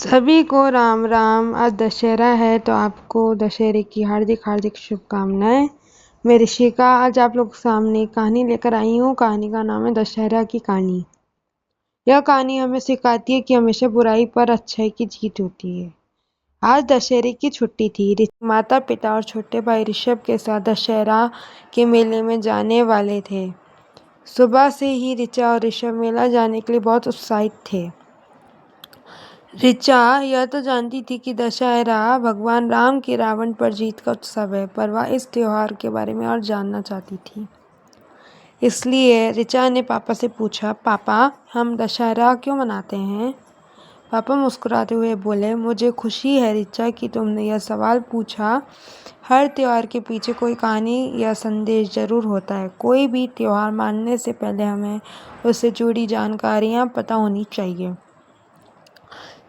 सभी को राम राम। आज दशहरा है तो आपको दशहरे की हार्दिक हार्दिक शुभकामनाएं। मैं ऋषिका आज आप लोग सामने एक कहानी लेकर आई हूँ। कहानी का नाम है दशहरा की कहानी। यह कहानी हमें सिखाती है कि हमेशा बुराई पर अच्छाई की जीत होती है। आज दशहरे की छुट्टी थी। माता पिता और छोटे भाई ऋषभ के साथ दशहरा के मेले में जाने वाले थे। सुबह से ही ऋचा और ऋषभ मेला जाने के लिए बहुत उत्साहित थे। ऋचा यह तो जानती थी कि दशहरा भगवान राम की रावण पर जीत का उत्सव है, पर वह इस त्योहार के बारे में और जानना चाहती थी। इसलिए ऋचा ने पापा से पूछा, पापा हम दशहरा क्यों मनाते हैं? पापा मुस्कुराते हुए बोले, मुझे खुशी है ऋचा कि तुमने यह सवाल पूछा। हर त्योहार के पीछे कोई कहानी या संदेश जरूर होता है। कोई भी त्योहार मानने से पहले हमें उससे जुड़ी जानकारियाँ पता होनी चाहिए।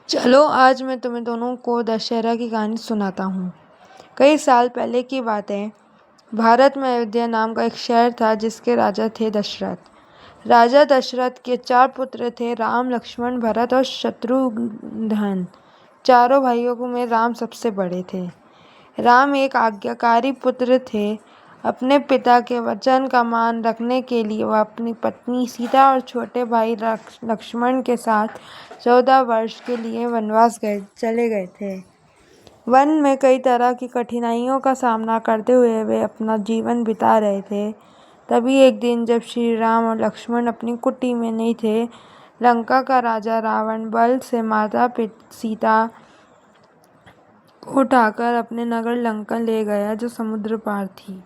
चलो आज मैं तुम्हें दोनों को दशहरा की कहानी सुनाता हूँ। कई साल पहले की बात है। भारत में अयोध्या नाम का एक शहर था जिसके राजा थे दशरथ। राजा दशरथ के 4 पुत्र थे, राम, लक्ष्मण, भरत और शत्रुघ्न। चारों भाइयों में राम सबसे बड़े थे। राम एक आज्ञाकारी पुत्र थे। अपने पिता के वचन का मान रखने के लिए वह अपनी पत्नी सीता और छोटे भाई लक्ष्मण के साथ 14 वर्ष के लिए वनवास चले गए थे। वन में कई तरह की कठिनाइयों का सामना करते हुए वे अपना जीवन बिता रहे थे। तभी एक दिन जब श्री राम और लक्ष्मण अपनी कुटी में नहीं थे, लंका का राजा रावण बल से माता सीता को उठाकर अपने नगर लंका ले गया जो समुद्र पार थी।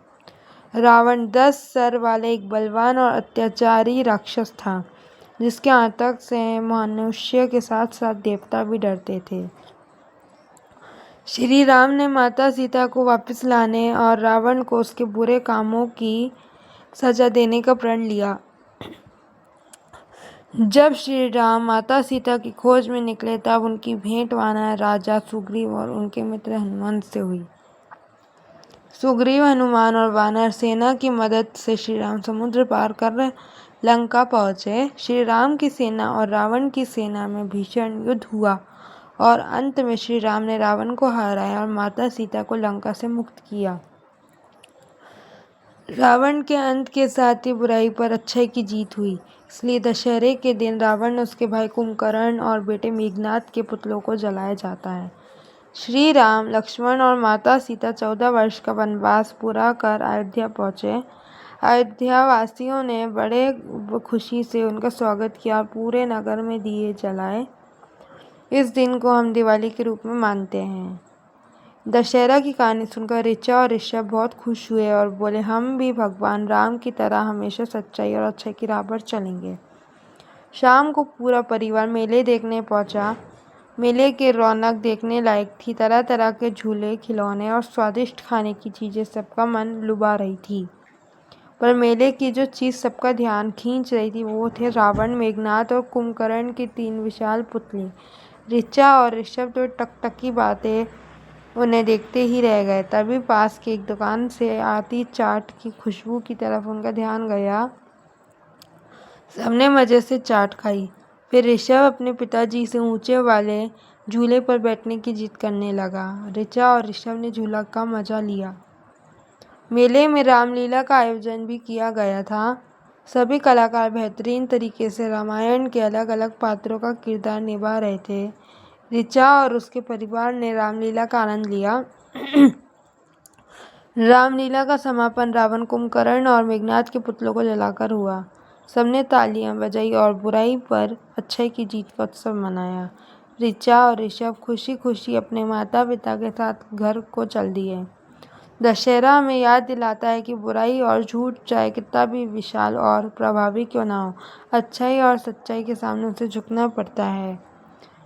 रावण 10 सर वाले एक बलवान और अत्याचारी राक्षस था, जिसके आतंक से मनुष्य के साथ साथ देवता भी डरते थे। श्री राम ने माता सीता को वापस लाने और रावण को उसके बुरे कामों की सजा देने का प्रण लिया। जब श्री राम माता सीता की खोज में निकले तब उनकी भेंट वानर राजा सुग्रीव और उनके मित्र हनुमान से हुई। सुग्रीव, हनुमान और वानर सेना की मदद से श्री राम समुद्र पार कर लंका पहुंचे। श्री राम की सेना और रावण की सेना में भीषण युद्ध हुआ और अंत में श्री राम ने रावण को हराया और माता सीता को लंका से मुक्त किया। रावण के अंत के साथ ही बुराई पर अच्छाई की जीत हुई। इसलिए दशहरे के दिन रावण, उसके भाई कुंभकर्ण और बेटे मेघनाद के पुतलों को जलाया जाता है। श्री राम, लक्ष्मण और माता सीता 14 वर्ष का वनवास पूरा कर अयोध्या पहुंचे। अयोध्या वासियों ने बड़े खुशी से उनका स्वागत किया और पूरे नगर में दिए जलाए। इस दिन को हम दिवाली के रूप में मानते हैं। दशहरा की कहानी सुनकर ऋचा और ऋषभ बहुत खुश हुए और बोले, हम भी भगवान राम की तरह हमेशा सच्चाई और अच्छाई की राह पर चलेंगे। शाम को पूरा परिवार मेले देखने पहुंचा। मेले की रौनक देखने लायक थी। तरह तरह के झूले, खिलौने और स्वादिष्ट खाने की चीज़ें सबका मन लुभा रही थी। पर मेले की जो चीज़ सबका ध्यान खींच रही थी वो थे रावण, मेघनाद और कुंभकर्ण की 3 विशाल पुतले। ऋचा और ऋषभ तो टकटकी बातें उन्हें देखते ही रह गए। तभी पास की एक दुकान से आती चाट की खुशबू की तरफ उनका ध्यान गया। सबने मज़े से चाट खाई। फिर ऋषभ अपने पिताजी से ऊंचे वाले झूले पर बैठने की जिद करने लगा। ऋचा और ऋषभ ने झूला का मजा लिया। मेले में रामलीला का आयोजन भी किया गया था। सभी कलाकार बेहतरीन तरीके से रामायण के अलग अलग पात्रों का किरदार निभा रहे थे। ऋचा और उसके परिवार ने रामलीला का आनंद लिया। रामलीला का समापन रावण, कुंभकर्ण और मेघनाद के पुतलों को जलाकर हुआ। सबने तालियां बजाई और बुराई पर अच्छाई की जीत का उत्सव मनाया। ऋचा और ऋषभ खुशी खुशी अपने माता पिता के साथ घर को चल दिए। दशहरा हमें याद दिलाता है कि बुराई और झूठ चाहे कितना भी विशाल और प्रभावी क्यों ना हो, अच्छाई और सच्चाई के सामने उसे झुकना पड़ता है।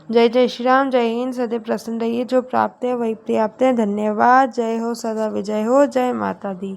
जय जय श्री राम। जय हिंद। सदैव प्रसन्न रहिए। जो प्राप्त है वही पर्याप्त है। धन्यवाद। जय हो, सदा विजय हो। जय माता दी।